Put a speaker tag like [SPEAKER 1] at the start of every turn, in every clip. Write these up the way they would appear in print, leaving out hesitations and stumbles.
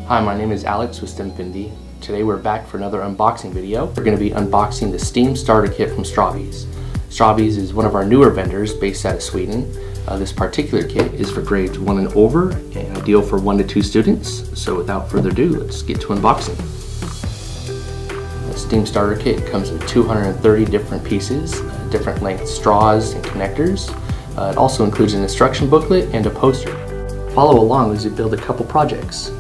[SPEAKER 1] Hi, my name is Alex with STEMfinity. Today we're back for another unboxing video. We're going to be unboxing the STEAM Starter Kit from Strawbees. Strawbees is one of our newer vendors based out of Sweden. This particular kit is for grades 1 and over and ideal for 1 to 2 students. So without further ado, let's get to unboxing. The STEAM Starter Kit comes with 230 different pieces, different length straws and connectors. It also includes an instruction booklet and a poster. Follow along as we build a couple projects.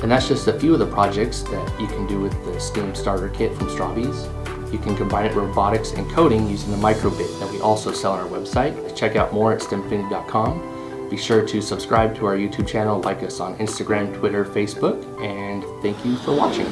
[SPEAKER 1] And that's just a few of the projects that you can do with the STEAM Starter Kit from Strawbees. You can combine it with robotics and coding using the microbit that we also sell on our website. Check out more at STEMfinity.com. Be sure to subscribe to our YouTube channel, like us on Instagram, Twitter, Facebook, and thank you for watching.